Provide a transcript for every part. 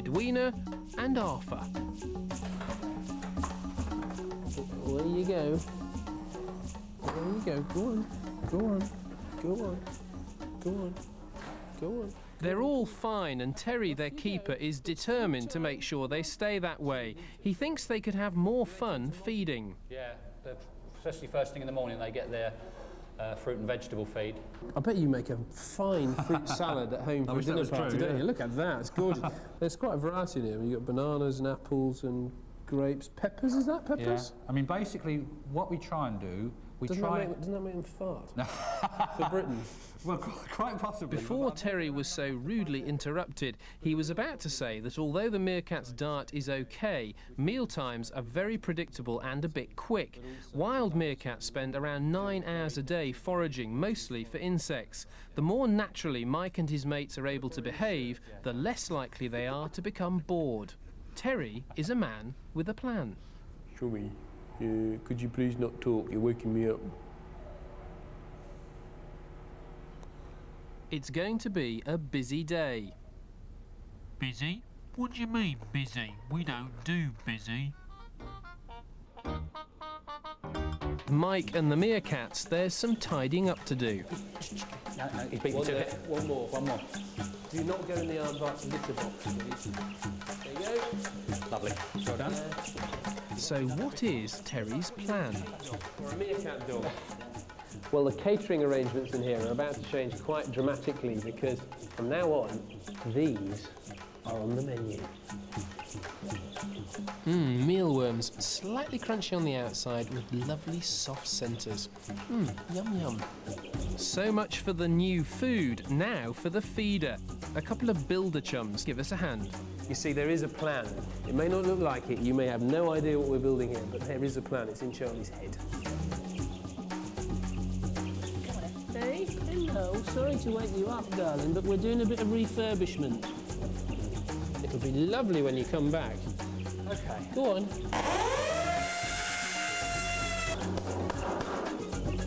Edwina and Arthur. There you go. There you go. Go on. Go on. Go on. Go on. Go on. They're all fine, and Terry, their keeper, is determined to make sure they stay that way. He thinks they could have more fun feeding. Yeah, especially first thing in the morning, they get their fruit and vegetable feed. I bet you make a fine fruit salad at home for a dinner party, don't you? Look at that, it's gorgeous. There's quite a variety in here. You've got bananas and apples and grapes. Peppers, is that peppers? Yeah. I mean, basically, what we try and do, doesn't that make them fart? For Britain? Well, quite possibly. Before Terry was so rudely interrupted, he was about to say that although the meerkat's diet is okay, mealtimes are very predictable and a bit quick. Wild meerkats spend around 9 hours a day foraging, mostly for insects. The more naturally Mike and his mates are able to behave, the less likely they are to become bored. Terry is a man with a plan. Chummy, could you please not talk? You're waking me up. It's going to be a busy day. Busy? What do you mean, busy? We don't do busy. Mike and the meerkats, there's some tidying up to do. No, he's beaten to it. One more. One more. Do not go in the Aardvarks litter box, please. There you go. Lovely. Well done. So what is Terry's plan? Or a meerkat dog. Well, the catering arrangements in here are about to change quite dramatically because from now on, these are on the menu. Mealworms, slightly crunchy on the outside with lovely soft centres. Yum yum. So much for the new food, now for the feeder. A couple of builder chums give us a hand. You see, there is a plan. It may not look like it, you may have no idea what we're building here, but there is a plan. It's in Charlie's head. Hey, hello. Sorry to wake you up, darling, but we're doing a bit of refurbishment. It'll be lovely when you come back. Okay. Go on.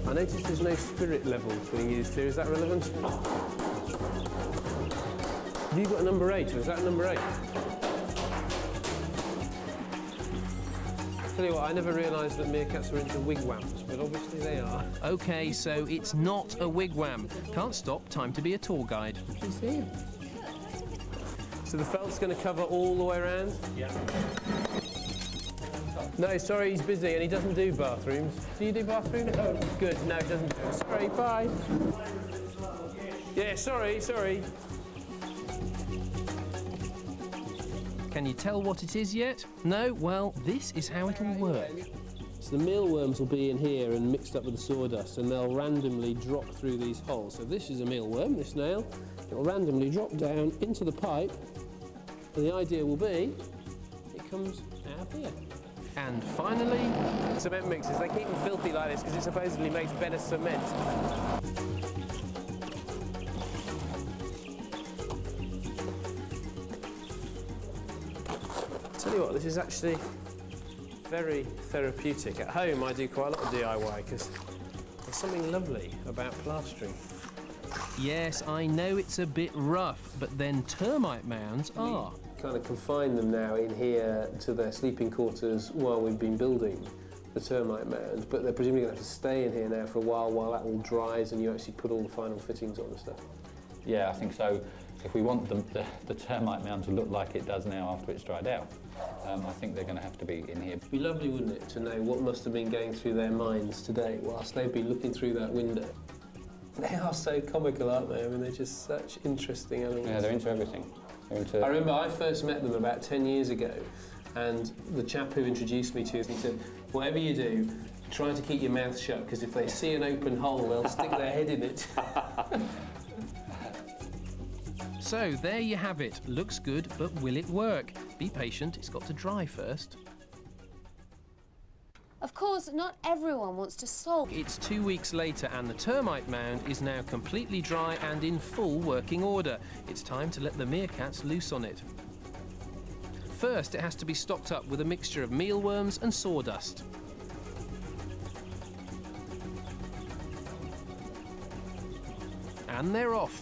I noticed there's no spirit level being used here. Is that relevant? Have you got a number 8, or is that a number 8? Tell you what, I never realised that meerkats were into wigwams, but obviously they are. OK, so it's not a wigwam. Can't stop, time to be a tour guide. He's here. So the felt's going to cover all the way around? Yeah. No, sorry, he's busy and he doesn't do bathrooms. Do you do bathrooms? Oh, good. No, he doesn't. Sorry, bye. Yeah, sorry. Can you tell what it is yet? No? Well, this is how it'll work. So the mealworms will be in here and mixed up with the sawdust, and they'll randomly drop through these holes. So this is a mealworm, this nail. It'll randomly drop down into the pipe, and the idea will be it comes out here. And finally, Cement mixers, they keep them filthy like this because it supposedly makes better cement. Tell you what, this is actually very therapeutic. At home I do quite a lot of DIY because there's something lovely about plastering. yes, I know it's a bit rough, but then termite mounds are. Kind of confine them now in here to their sleeping quarters while we've been building the termite mound, but they're presumably going to have to stay in here now for a while that all dries and you actually put all the final fittings on and stuff. Yeah, I think so. If we want the termite mound to look like it does now after it's dried out, I think they're going to have to be in here. It'd be lovely, wouldn't it, to know what must have been going through their minds today whilst they've been looking through that window. They are so comical, aren't they? I mean, they're just such interesting animals. Yeah, they're into everything. I remember I first met them about 10 years ago, and the chap who introduced me to it, he said, whatever you do, try to keep your mouth shut, because if they see an open hole, they'll stick their head in it. So there you have it. Looks good, but will it work? Be patient, it's got to dry first. Of course, not everyone wants to solve. It's 2 weeks later and the termite mound is now completely dry and in full working order. It's time to let the meerkats loose on it. First, it has to be stocked up with a mixture of mealworms and sawdust. And they're off.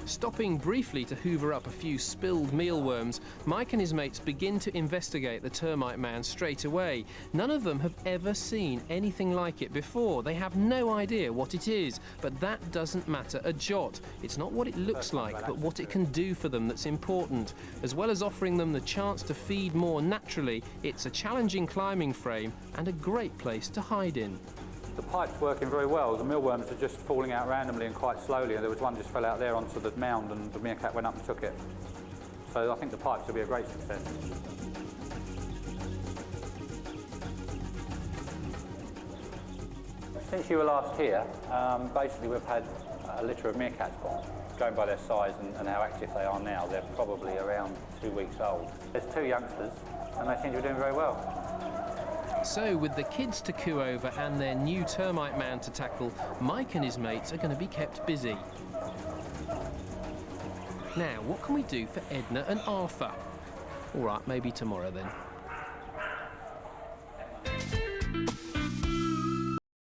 Stopping briefly to hoover up a few spilled mealworms, Mike and his mates begin to investigate the termite mound straight away. None of them have ever seen anything like it before. They have no idea what it is, but that doesn't matter a jot. It's not what it looks like, but what it can do for them that's important. As well as offering them the chance to feed more naturally, it's a challenging climbing frame and a great place to hide in. The pipe's working very well. The mealworms are just falling out randomly and quite slowly, and there was one just fell out there onto the mound and the meerkat went up and took it. So I think the pipes will be a great success. Since you were last here, basically we've had a litter of meerkats born. Going by their size and how active they are now, they're probably around 2 weeks old. There's 2 youngsters and they seem to be doing very well. So, with the kids to coo over and their new termite mound to tackle, Mike and his mates are going to be kept busy. Now, what can we do for Edna and Arthur? All right, maybe tomorrow then.